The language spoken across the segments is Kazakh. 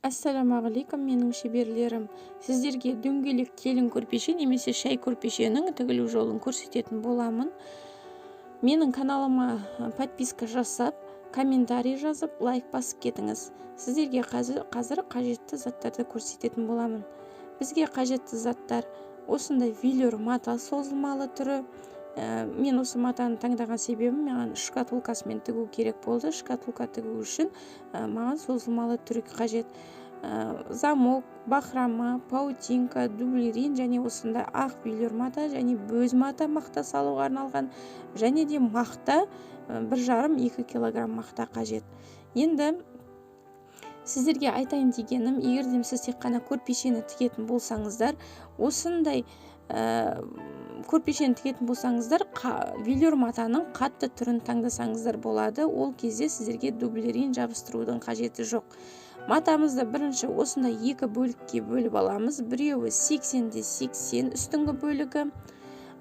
Ассалаумағалейкум, менің шеберлерім. Сіздерге дөңгелек келін көрпеше немесе шай көрпешенің тігілу жолын көрсететін боламын. Менің каналыма подписка жасап, комментарий жазып, лайк басып кетіңіз. Сіздерге қазір қажетті заттарды көрсететін боламын. Бізге қажетті заттар осындай велюр мата созылмалы түрі. Мен осы матаны таңдаған себебім, маған шкатулкасымен тігу керек болды. Шкатулка тігу үшін маған созылмалы түрі қажет. Замок, бахрама, паутинка, дублерин және осындай ақ велюр мата және бөз мата мақта салуға арналған, және де мақта 1,5-2 килограмм мақта қажет. Енді сіздерге айтайын дегенім, егерде сіз тек қана көрпешені тігетін болсаңыздар, осындай көрпешені тігетін болсаңыздар, велюр матаның қатты түрін таңдасаңыздар болады. Ол кезде сіздерге дублерин жабыстырудың қажеті жоқ. Матамызды бірінші осындай екі бөлікке бөліп аламыз. Біреуі 80-80 үстіңгі бөлігі,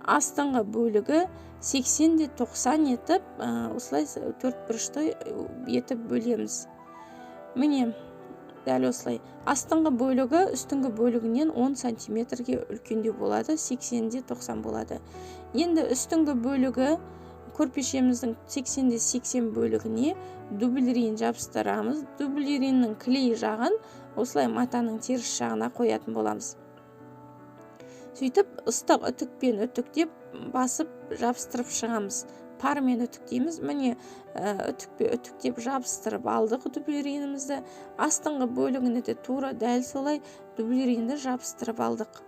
астыңғы бөлігі 80-90 етіп, осылай төрт бұрышты етіп бөлеміз. Міне, дәл осылай. Астыңғы бөлігі үстіңгі бөлігінен 10 сантиметрге үлкендеу болады, 80-90 болады. Енді үстіңгі бөлігі көрпешеміздің 80-80 бөлігіне дублерин жабыстырамыз. Дублериннің клей жағын осылай матаның теріс жағына қоятын боламыз. Сөйтіп, ыстық үтікпен үтіктеп, басып жабыстырып шығамыз. Пармен үтіктейміз. Міне, үтіктеп жабыстырып алдық дублеринімізді. Астыңғы бөлігіне де тура дәл солай дублеринді жабыстырып алдық.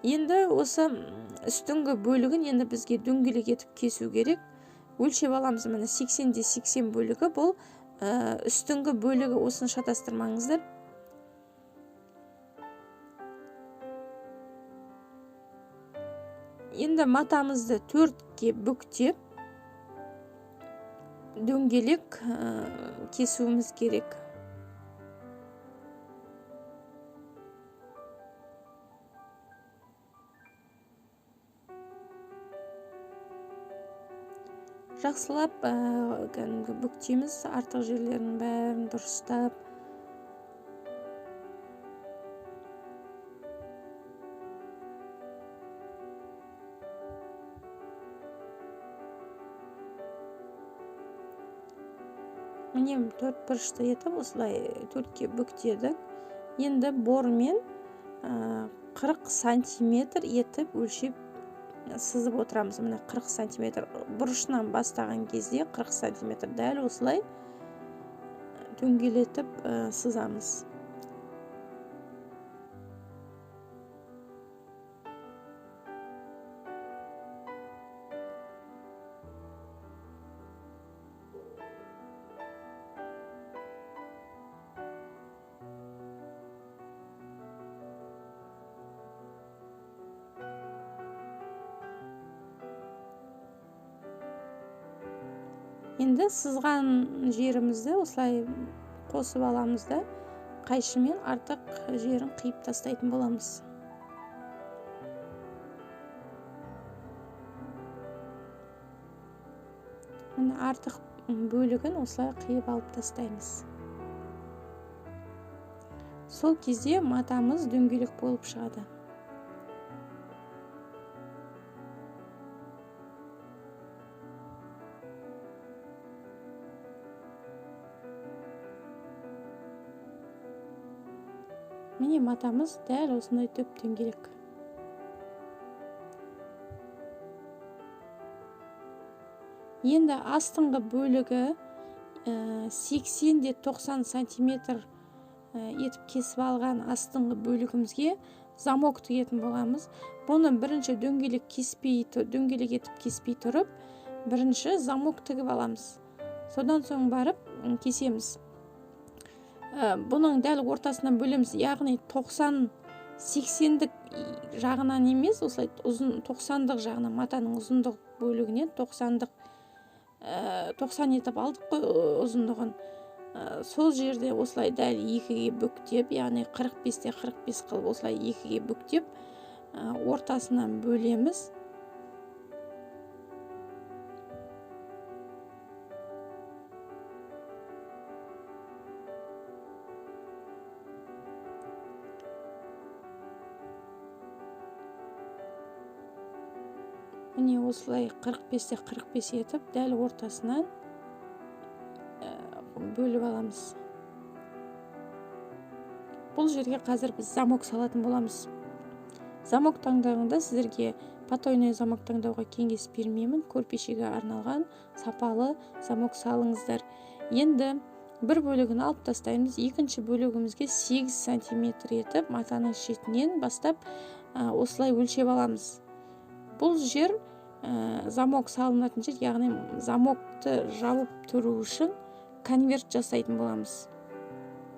Енді осы үстіңгі бөлігін енді бізге дөңгелек етіп кесу керек. Өлшеп аламыз. Міне 80-80 бөлігі бұл үстіңгі бөлігі, осыны шатастырмаңыздар. Енді матамызды 4-ке бүктеп дөңгелек кесуіміз керек. Жақсылап бүктейміз, артық жерлерінің бәрін дұрыстап. Міне, төрт бұрышты етіп, осылай 4-ке бүктедік. Енді бормен 40 сантиметр етіп өлшеп сызып отырамыз. Міне 40 сантиметр бұрышынан бастаған кезде 40 сантиметр дәл осылай дөңгелетіп сызамыз. Енді сызған жерімізді осылай қосып аламыз да, қайшымен артық жерін қиып тастайтын боламыз. Артық бөлігін осылай қиып алып тастаймыз. Сол кезде матамыз дөңгелек болып шығады. Міне, матамыз дәл осындай төп дөңгелек. Енді астыңғы бөлігі 80-90 сантиметр етіп кесіп алған астыңғы бөлігімізге замок тігетін боламыз. Бұны бірінші дөңгелек етіп кеспей тұрып, бірінші замок тігіп аламыз. Содан соң барып кесеміз. Бұның дәл ортасынан бөлеміз, яғни 90-80-дік жағынан емес, осылай 90-дық жағынан, матаның ұзындық бөлігінен 90 етіп алдық қой ұзындығын. Сол жерде осылай дәл 2-ге бүктеп, яғни 45-45 қылып осылай 2-ге бүктеп, ортасынан бөлеміз. міне осылай 45-те 45 етіп дәл ортасынан бөліп аламыз. Бұл жерге қазір біз замок салатын боламыз. Замок таңдауында сіздерге потайной замок таңдауға кеңес бермеймін. Көрпешеге арналған сапалы замок салыңыздар. Енді бір бөлігін алып тастаймыз. Екінші бөлігімізге 8 сантиметр етіп матаның шетінен бастап осылай өлшеп аламыз. Бұл жер замок салынатын жер, яғни замокты жауып тұру үшін конверт жасайтын боламыз.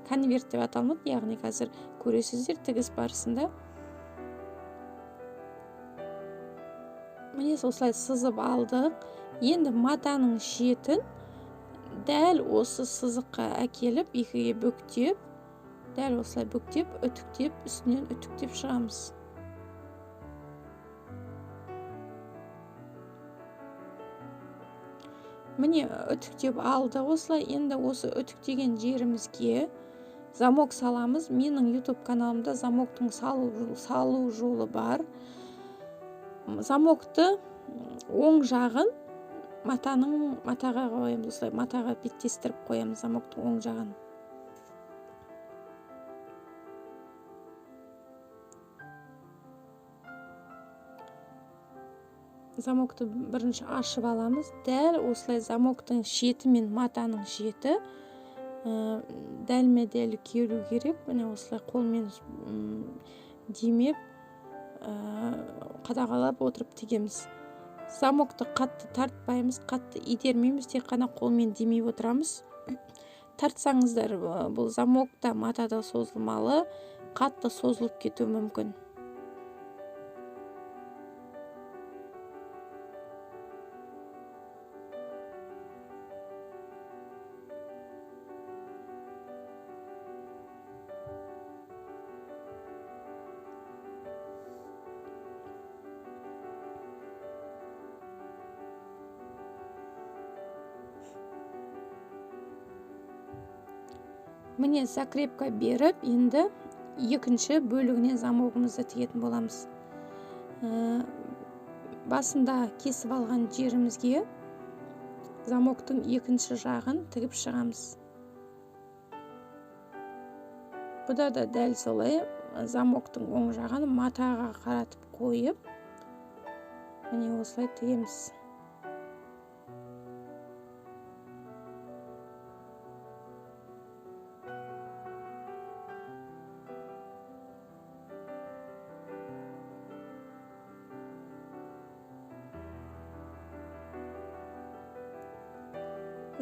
Конверт деп аталынады, яғни қазір көресіздер тігіс барысында. Міне осылай сызып алдық. Енді матаның шетін дәл осы сызыққа әкеліп, екіге бүктеп, дәл осылай бүктеп, үтіктеп, үстінен үтіктеп шығамыз. Міне үтіктеп алды осылай. Енді осы үтіктеген жерімізге замок саламыз. Менің YouTube каналымда замоктың салу жолы бар. Замокты оң жағын матаға қоямыз, осылай матаға беттестіріп қоямыз замоктың оң жағын. Замокты бірінші ашып аламыз. Дәл осылай замоктың шеті мен матаның шеті дәлме-дәл келу керек. Міне осылай қолмен демеп, қадағалап отырып тігеміз. Замокты қатты тартпаймыз, қатты итермейміз, тек қана қолмен демей отырамыз. Тартсаңыздар, бұл замокта матада созылмалы, қатты созылып кетуі мүмкін. Міне закрепка беріп, енді екінші бөлігіне замогымызды тігетін боламыз. Басында кесіп алған жерімізге замоктың екінші жағын тігіп шығамыз. Бұда да дәл солай замоктың оң жағын матаға қаратып қойып, міне осылай тігеміз.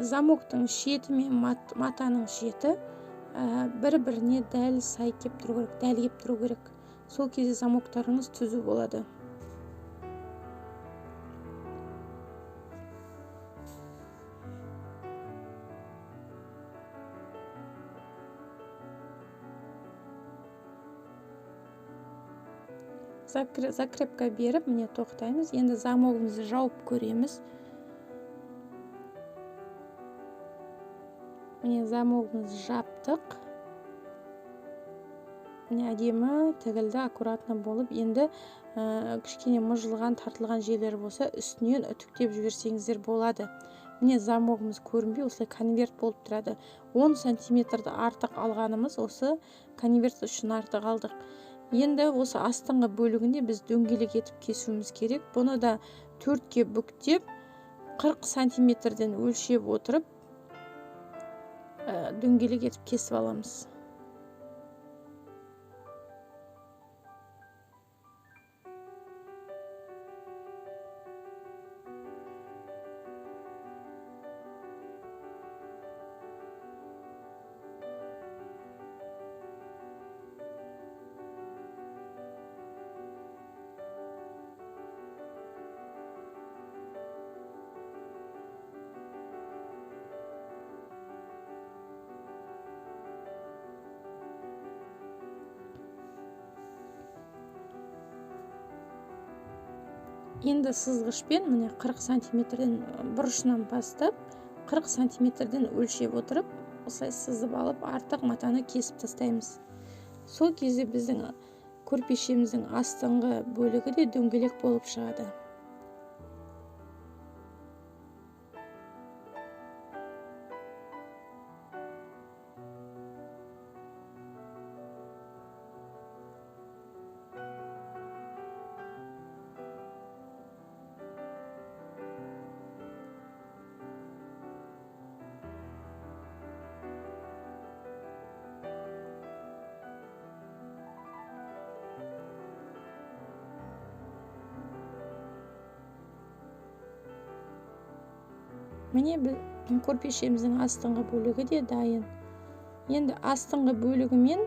Замоктың шеті мен матаның шеті бір-біріне дәл сай кеп тұру керек, дәл кеп тұру керек. Сол кезде замоктарыңыз түзу болады. Закрепка беріп, міне тоқтаймыз. Енді замогымызды жауып көреміз. Міне замогымызды жаптық. Міне әдемі тігілді, аккуратно болып. Енді кішкене мұжылған, тартылған жерлер болса, үстінен үтіктеп жіберсеңіздер болады. Міне замогымыз көрінбей, осылай конверт болып тұрады. 10 сантиметрді артық алғанымыз осы конверт үшін артық алдық. Енді осы астыңғы бөлігінде біз дөңгелек етіп кесуіміз керек. Бұны да 4-ке бүктеп, 40 сантиметрден өлшеп отырып, дөңгелек етіп кесіп аламыз. Енді сызғышпен міне 40 сантиметрден бұрышынан бастап 40 сантиметрден өлшеп отырып, осылай сызып алып, артық матаны кесіп тастаймыз. Сол кезде біздің көрпешеміздің астыңғы бөлігі де дөңгелек болып шығады. Міне көрпешеміздің астыңғы бөлігі де дайын. Енді астыңғы бөлігі мен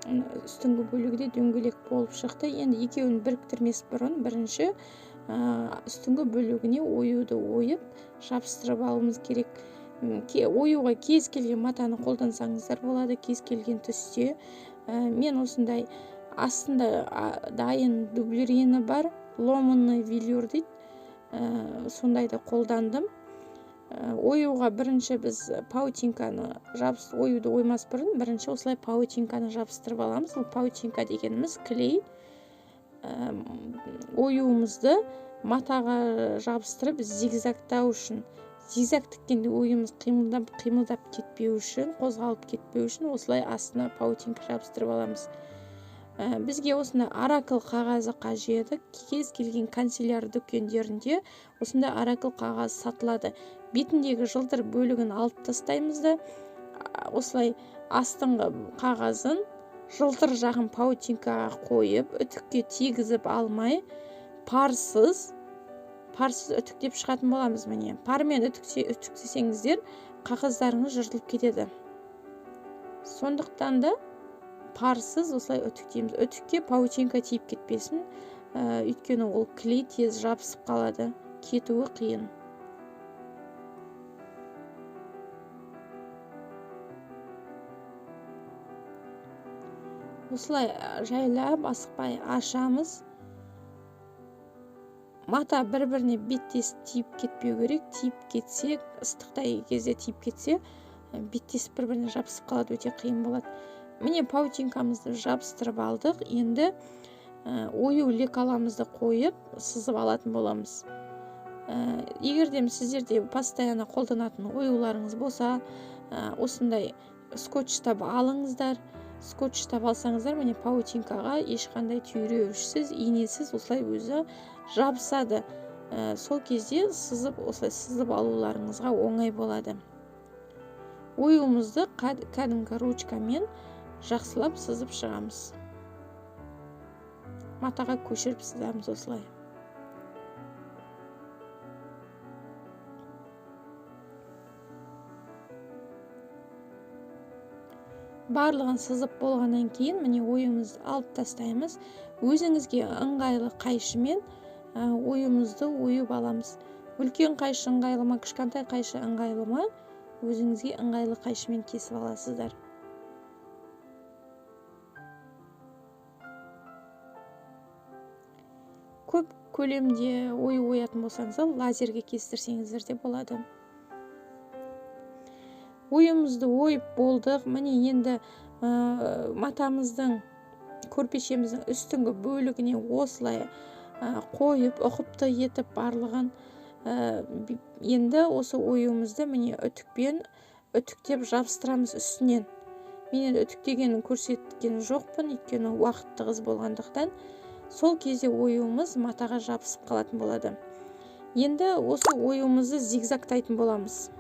үстіңгі бөлігі де дөңгелек болып шықты. Енді екеуін біріктірмес бұрын бірінші үстіңгі бөлігіне оюды ойып жабыстырып алуымыз керек. Оюға кез келген матаны қолдансаңыздар болады, кез келген түсте. Мен осындай астында дайын дублирені бар, ломанный велюр дейді, сондайды қолдандым. Оюға бірінші біз паутинканы оюды оймас бұрын бірінші осылай паутинканы жабыстырып аламыз. Бұл паутинка дегеніміз клей. Оюымызды матаға жабыстырып зигзагтау үшін, зигзаг тіккенде ойымыз қимылдап кетпеу үшін, қозғалып кетпеу үшін осылай астына паутинка жабыстырып аламыз. Бізге осындай аракл қағазы қажет. Кез келген канцеляр дүкендерінде осындай аракл қағаз сатылады. Бетіндегі жылтыр бөлігін алып тастаймыз да, осылай астыңғы қағазын жылтыр жағын паутинкаға қойып, үтікке тигізіп алмай, парсыз үтіктеп шығатын боламыз. Міне, пармен үтіктесеңіздер, қағаздарыңыз жыртылып кетеді. Сондықтан да парсыз осылай үтіктейміз. Үтікке паутинка тиіп кетпесін, өйткені ол клей тез жабысып қалады, кетуі қиын. Осылай жайлап асықпай ашамыз. Мата бір-біріне беттес тиіп кетпеу керек. Тиіп кетсе, ыстықтай кезде тиіп кетсе, беттес бір-біріне жабысып қалады, өте қиын болады. Міне паутинкамызды жабыстырып алдық. Енді ою лекаламызды қойып сызып алатын боламыз. Егерде сіздерде постоянно қолданатын оюларыңыз болса, осындай скотчтап алыңыздар. Скотчтап алсаңыздар, міне паутинкаға ешқандай түйреуішсіз, инесіз осылай өзі жабысады. Сол кезде осылай сызып алуларыңызға оңай болады. Оюымызды кәдімгі ручкамен жақсылап сызып шығамыз. Матаға көшіріп сызамыз осылай. Барлығын сызып болғаннан кейін міне ойымызды алып тастаймыз. Өзіңізге ыңғайлы қайшымен ойымызды ойып аламыз. Үлкен қайшы ыңғайлы ма, кішкентай қайшы ыңғайлы ма, өзіңізге ыңғайлы қайшымен кесіп аласыздар. Көп көлемде ою оятын болсаңыз, лазерге кестірсеңіздер де болады. Ойымызды ойып болдық. Міне енді матамыздың, көрпешеміздің үстіңгі бөлігіне осылай қойып, ұқыпты етіп барлығын. Енді осы оюымызды міне үтіктеп жабыстырамыз үстінен. Мен үтіктегенін көрсеткен жоқпын, өйткені уақыт тығыз болғандықтан. Сол кезде оюымыз матаға жабысып қалатын болады. Енді осы оюымызды зигзагтайтын боламыз.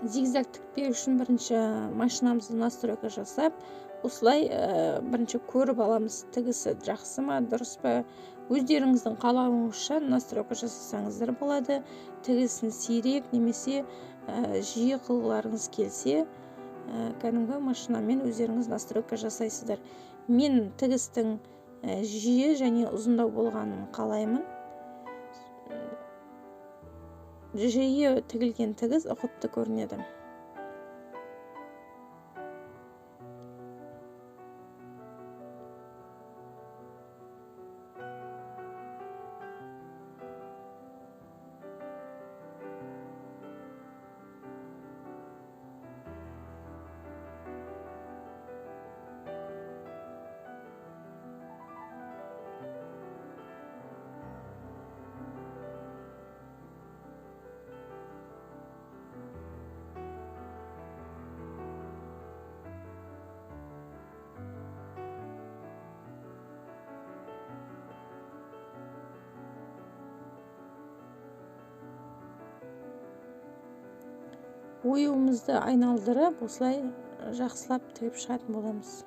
Зигзаг тікпеу үшін бірінші машинамызды настройка жасап, осылай бірінші көріп аламыз, тігісі жақсы ма, дұрыс па. Өздеріңіздің қалауыңызша настройка жасасаңыздар болады. Тігісін сирек немесе жиі қылғыларыңыз келсе, кәдімгі машинамен өздеріңіз настройка жасайсыздар. Мен тігістің жиі және ұзындау болғанын қалаймын. Жиі тігілген тігіс ұқыпты көрінеді. Оюымызды айналдырып, осылай жақсылап тігіп шығатын боламыз.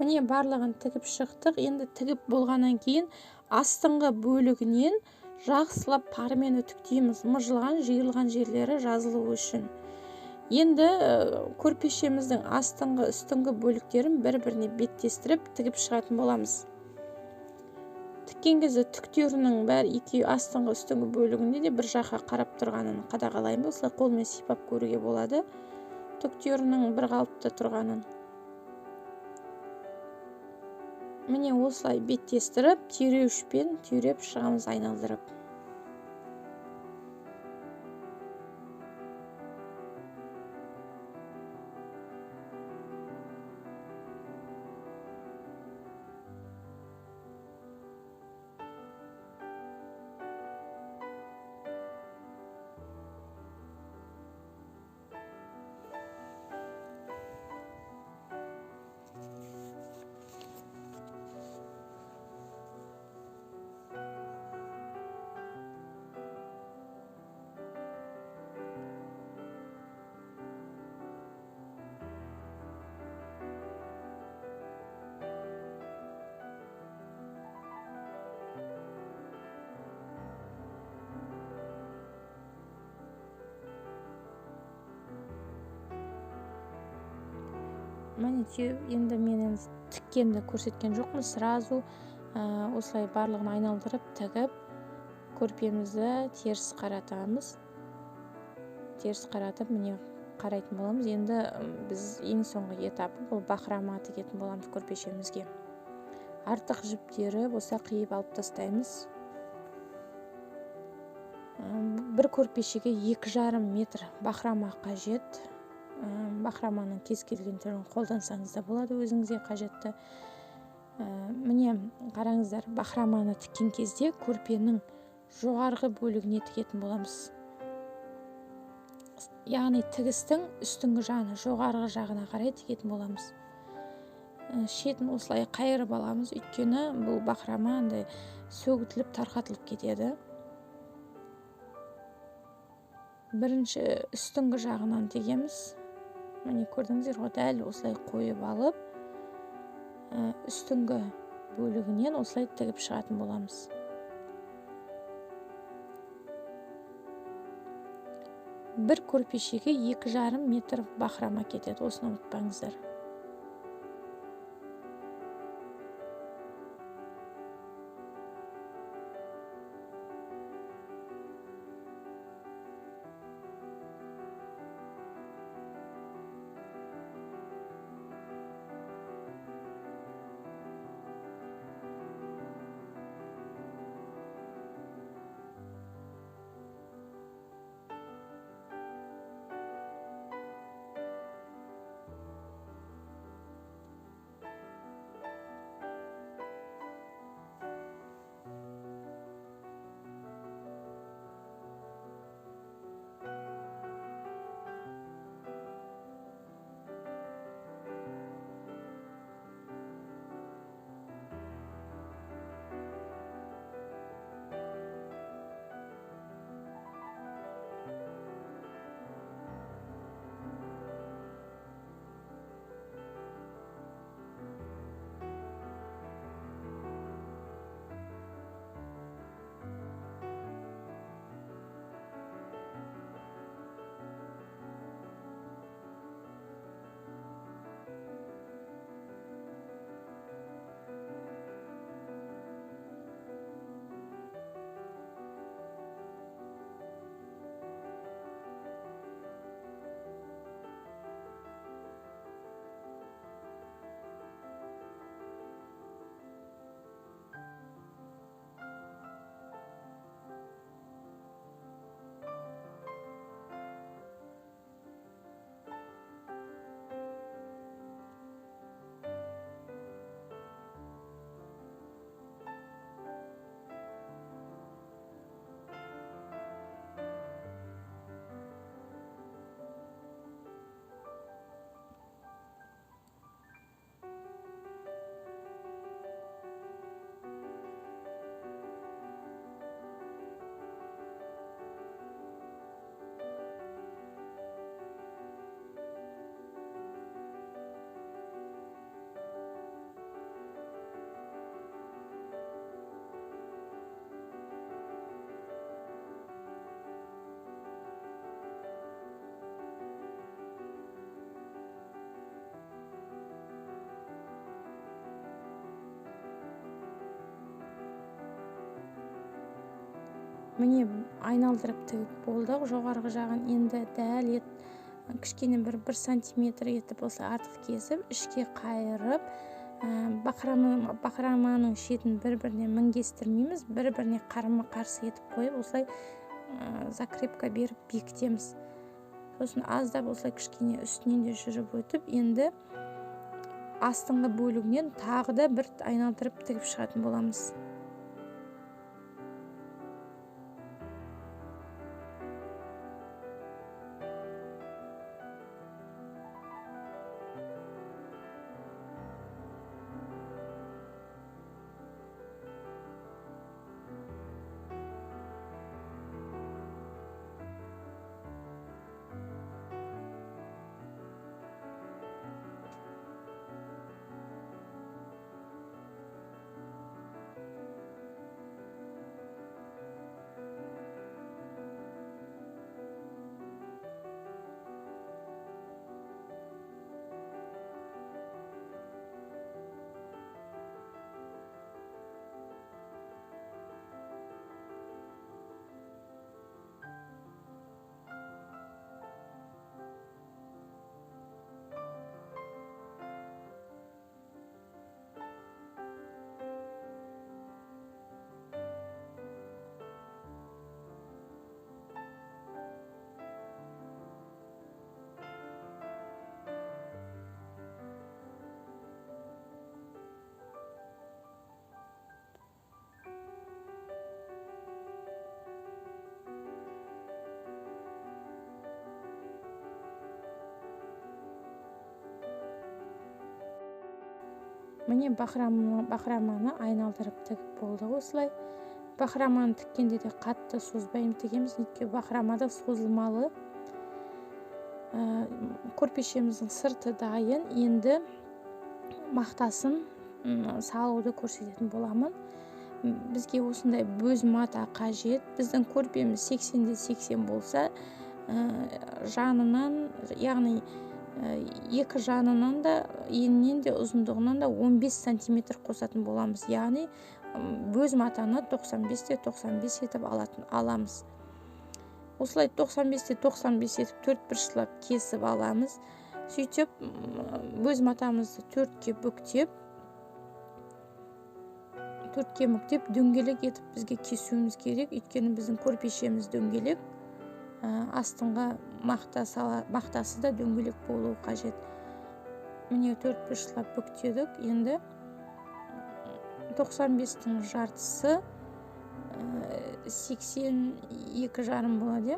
Міне барлығын тігіп шықтық. Енді тігіп болғаннан кейін астыңғы бөлігінен жақсылап пармен үтіктейміз, мыжылған жиырылған жерлері жазылуы үшін. Енді көрпешеміздің астыңғы үстіңгі бөліктерін бір-біріне беттестіріп тігіп шығатын боламыз. Тіккен кезде түктерінің бәрі екеуі астыңғы үстіңгі бөлігінде де бір жаққа қарап тұрғанын қадағалаймыз. Осылай қолмен сипап көруге болады түктерінің бір қалыпта тұрғанын. Міне осылай беттестіріп, түйреуішпен түйреп шығамыз айналдырып. Міне енді мен тіккенді көрсеткен жоқпын, сразу осылай барлығын айналдырып тігіп көрпемізді теріс қаратамыз. Теріс қаратып міне қарайтын боламыз. Енді біз ең соңғы этапы бұл бахрама тігетін боламыз көрпешемізге. Артық жіптері болса қиып алып тастаймыз. Бір көрпешеге 2,5 метр бахрама қажет. Бахраманың кез келген түрін қолдансаңыз да болады, өзіңізге қажетті. Міне қараңыздар, бахраманы тіккен кезде көрпенің жоғарғы бөлігіне тігетін боламыз. Яғни тігістің үстіңгі жағына, жоғарғы жағына қарай тігетін боламыз. Шетін осылай қайырып аламыз, өйткені бұл бахрама сөгітіліп тарқатылып кетеді. Бірінші үстіңгі жағынан тігеміз. Міне көрдіңіздер ғой, дәл осылай қойып алып, үстіңгі бөлігінен осылай тігіп шығатын боламыз. Бір көрпешеге 2,5 метр бахрама кетеді, осыны ұмытпаңыздар. міне айналдырып тігіп болдық. Жоғарғы жағын енді дәл кішкене бір сантиметр етіп осылай артық кесіп ішке қайырып, бақыраманың шетін бір-біріне мінгестірмейміз, бір-біріне қарама-қарсы етіп қойып осылай закрепка беріп бекітеміз. Сосын аздап осылай кішкене үстінен де жүріп өтіп, енді астыңғы бөлігінен тағы да бір айналдырып тігіп шығатын боламыз. Міне бақыраманы айналдырып тігіп болдық осылай. Бақыраманы тіккенде де қатты созбаймын тігеміз, өйткені бақырамада созылмалы. Көрпешеміздің сырты дайын, енді мақтасын салуды көрсететін боламын. Бізге осындай бөз мата қажет. Біздің көрпеміз 80-де 80 болса, жанынан, яғни екі жанынан да, енінен де, ұзындығынан да 15 сантиметр қосатын боламыз. Яғни бөз матаны 95-те 95 етіп аламыз. Осылай 95-те 95 етіп 4 бұрышлап кесіп аламыз. Сөйтіп бөз матамызды 4-ке бүктеп дөңгелек етіп бізге кесуіміз керек. Өйткені біздің көрпешеміз дөңгелек. Астыңға мақтасы да дөңгелек болуы қажет. Міне 4 бұрышлап бүктедік. Енді 95-тің жартысы 82 жарым болады.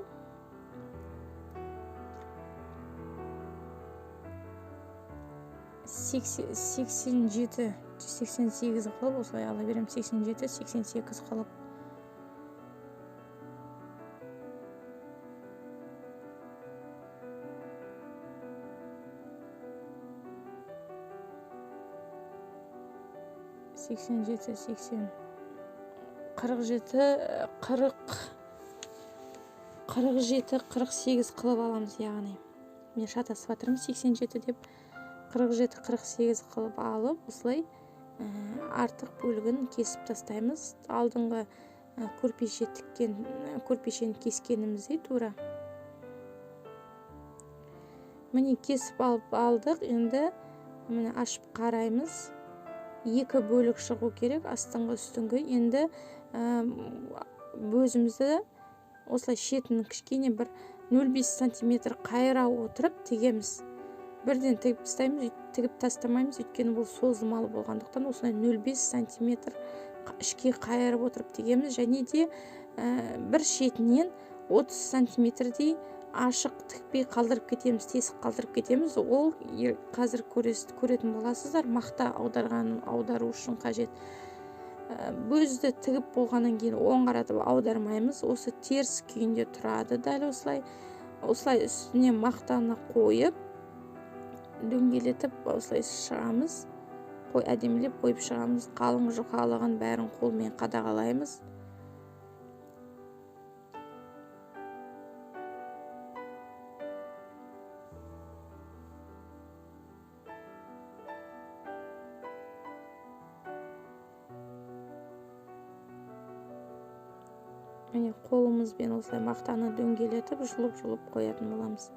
87, 88 қылып осылай ала берем. 87, 88 қылып. Қырық сегіз қылып аламыз, яғни мен шатасып жатырмын. 87 деп 47-48 қылып алып, осылай артық бөлігін кесіп тастаймыз. Алдыңғы көрпешені кескеніміздей тура. Міне кесіп алып алдық. Енді міне ашып қараймыз. Екі бөлік шығу керек, астыңғы үстіңгі. Енді бөзімізді осылай шетінің кішкене бір 0,5 сантиметр қайыра отырып тігеміз. Бірден тігіп тастамаймыз, өйткені бұл созылмалы болғандықтан осылай 0,5 сантиметр ішке қайырып отырып тігеміз. Және де бір шетінен 30 сантиметрдей ашық тікпей қалдырып кетеміз, тесік қалдырып кетеміз. Ол қазір көретін боласыздар, мақта аудару үшін қажет. Бөзді тігіп болғаннан кейін оң қаратып аудармаймыз. Осы теріс күйінде тұрады дәл осылай. Осылай үстіне мақтаны қойып, дөңгелетіп осылай шығамыз. Әдемілеп қойып шығамыз. Қалың жұқалығын бәрін қолмен қадағалаймыз. міне қолымызбен осылай мақтаны дөңгелетіп жұлып қоятын боламыз.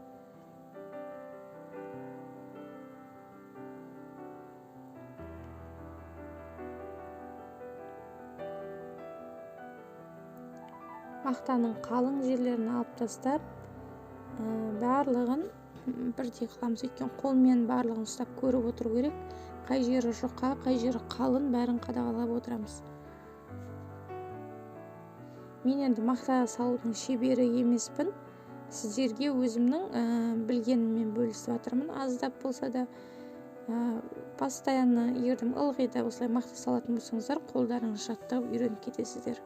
Мақтаның қалың жерлерін алып тастап, барлығын бірдей қыламыз. Өйткені қолмен барлығын ұстап көріп отыру керек. Қай жері жұқа, қай жері қалың, бәрін қадағалап отырамыз. Мен енді мақта салудың шебері емеспін. Сіздерге өзімнің білгеніммен бөлісіп жатырмын. Аздап болса да, постоянно егердім ылғи да осылай мақта салатын болсаңыздар, қолдарыңыз жаттығып үйреніп кетесіздер.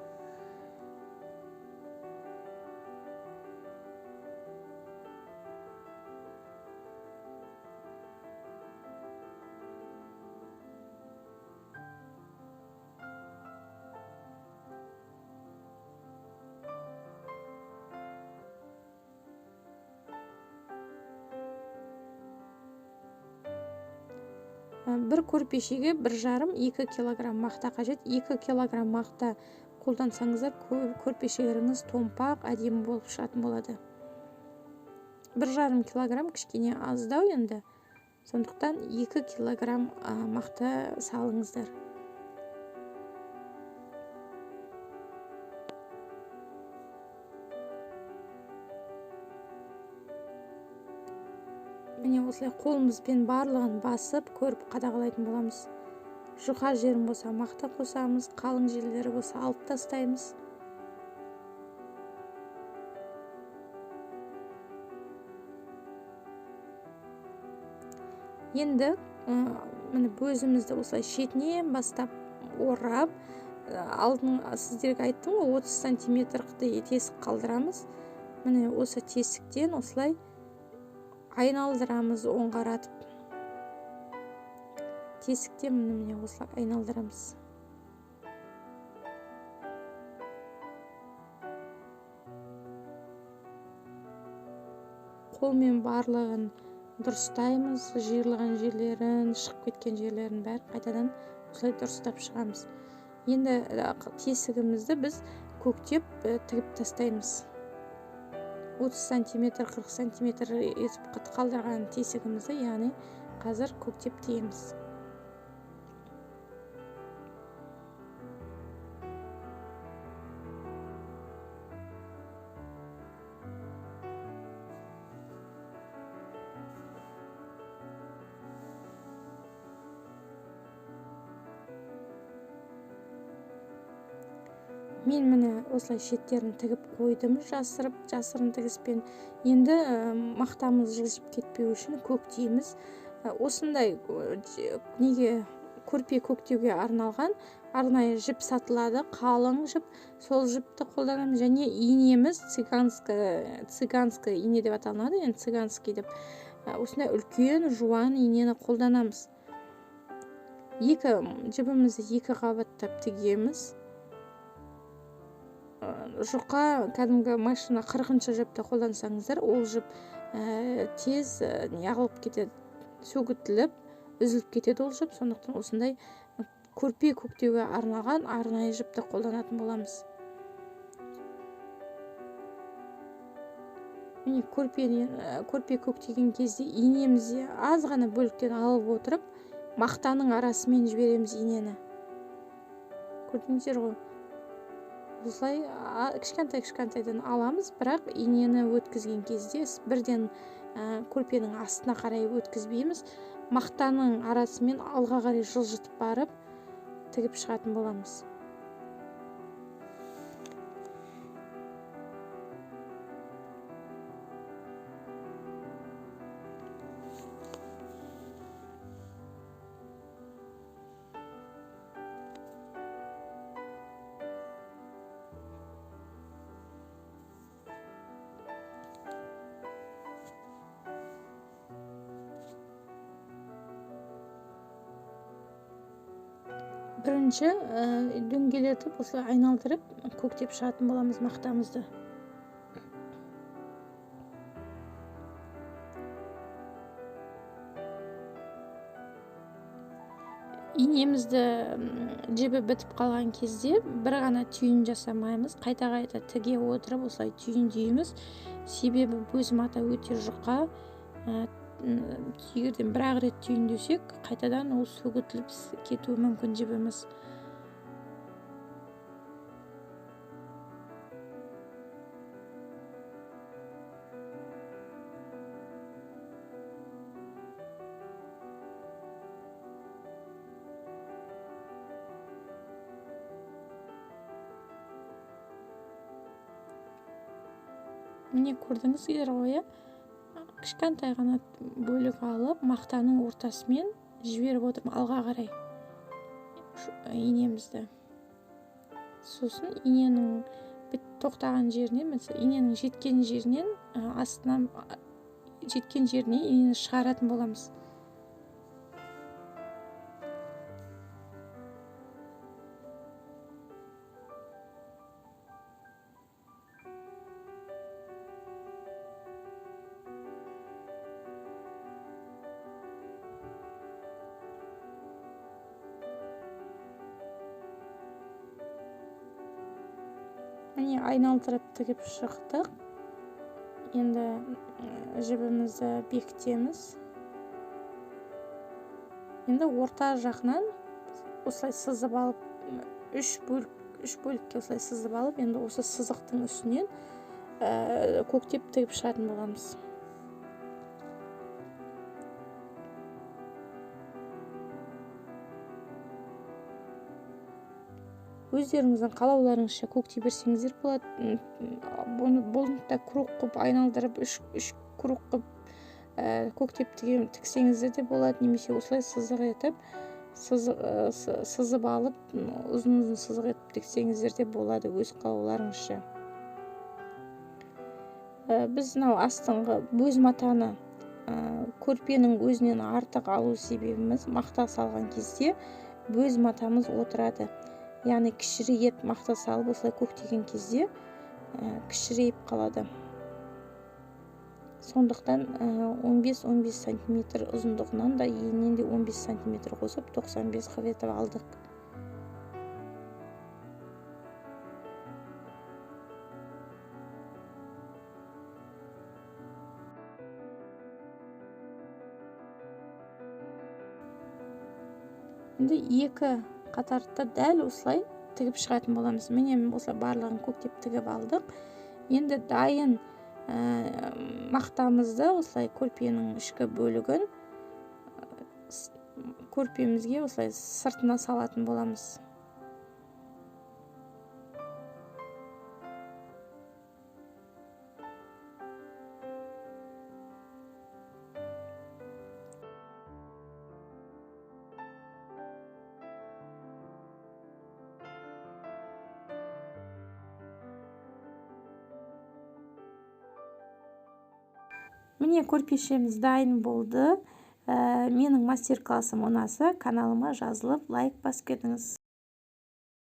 Бір көрпешеге 1,5-2 килограмм мақта қажет. 2 килограмм мақта қолдансаңыздар, көрпешелеріңіз томпақ, әдемі болып шығатын болады. 1,5 килограмм кішкене аздау енді. Сондықтан 2 килограмм мақта салыңыздар. Міне осылай қолымызбен барлығын басып, көріп қадағалайтын боламыз. Жұқа жерін болса мақта қосамыз, қалың жерлері болса алып тастаймыз. Енді міне өзімізді осылай шетінен бастап орап, алдын сіздерге айттым ғой, 30 сантиметрді тесік қалдырамыз. Міне осы тесіктен осылай айналдырамыз, оң қаратып. Тесіктен міне осылай айналдырамыз. Қолмен барлығын дұрыстаймыз, жиырылған жерлерін, шығып кеткен жерлерін бәрін қайтадан осылай дұрыстап шығамыз. Енді тесігімізді біз көктеп тігіп тастаймыз. 30 сантиметр, 40 сантиметр етіп қалдырған тесігімізді, яғни қазір көктеп тігеміз. Мен міне осылай шеттерін тігіп қойдым, жасырын тігіспен. Енді мақтамыз жылжып кетпеу үшін көктейміз. Осындай көрпе көктеуге арналған арнайы жіп сатылады, қалың жіп. Сол жіпті қолданамыз, және инеміз цыганская ине деп аталынады, енді цыганский деп. Осындай үлкен жуан инені қолданамыз. Жібімізді 2 қабаттап тігеміз. Жұқа кәдімгі машина 40-шы жіпті қолдансаңыздар, ол жіп тез ағылып кетеді, сөгітіліп, үзіліп кетеді ол жіп. Сондықтан осындай көрпе көктеуге арналған арнайы жіпті қолданатын боламыз. Міне көрпе көктеген кезде инемізде аз ғана бөліктен алып отырып, мақтаның арасымен жібереміз инені. Көрдіңіздер ғой? Осылай кішкентайдан аламыз, бірақ инені өткізген кезде бірден көрпенің астына қарай өткізбейміз. Мақтаның арасымен алға қарай жылжытып барып тігіп шығатын боламыз. Бірінші дөңгелетіп осылай айналдырып көктеп шығатын боламыз мақтамызды. инемізді жібі бітіп қалған кезде бір ғана түйін жасамаймыз, қайта тіге отырып осылай түйіндейміз. Себебі бөз мата өте жұқа. Егерден бір-ақ рет түйіндесек, қайтадан ол сөгітіліп кетуі мүмкін жібіміз. Міне көрдіңіздер ғой, кішкентай ғана бөлік алып, мақтаның ортасымен жіберіп отырмын алға қарай инемізді. Сосын иненің тоқтаған жерінен, иненің жеткен жерінен астынан жеткен жеріне инені шығаратын боламыз. Міне айналдырып тігіп шықтық. Енді жібімізді бекітеміз. Енді орта жағынан осылай сызып алып, үш бөлікке осылай сызып алып, енді осы сызықтың үстінен көктеп тігіп шығатын боламыз. Өздеріңіздің қалауларыңызша көктей берсеңіздер болады. Бұны да круг қып айналдырып, үш круг қып көктеп тіксеңіздер де болады. Немесе осылай сызық етіп, сызып алып, ұзын сызық етіп тіксеңіздер де болады өз қалауларыңызша. Біз астыңғы бөз матаны көрпенің өзінен артық алу себебіміз, мақта салған кезде бөз матамыз отырады. Яғни кішірейіп мақта салып осылай көктеген кезде кішірейіп қалады. Сондықтан 15-15 сантиметр ұзындығынан да енінен де 15 сантиметр қосып 95 қып етіп алдық. Енді екі қатарды дәл осылай тігіп шығатын боламыз. Міне осылай барлығын көктеп тігіп алдық. Енді дайын мақтамызды осылай көрпенің ішкі бөлігін көрпемізге осылай сыртына салатын боламыз. Міне көрпешеміз дайын болды. Менің мастер-классым ұнаса, каналыма жазылып, лайк басып кетіңіз.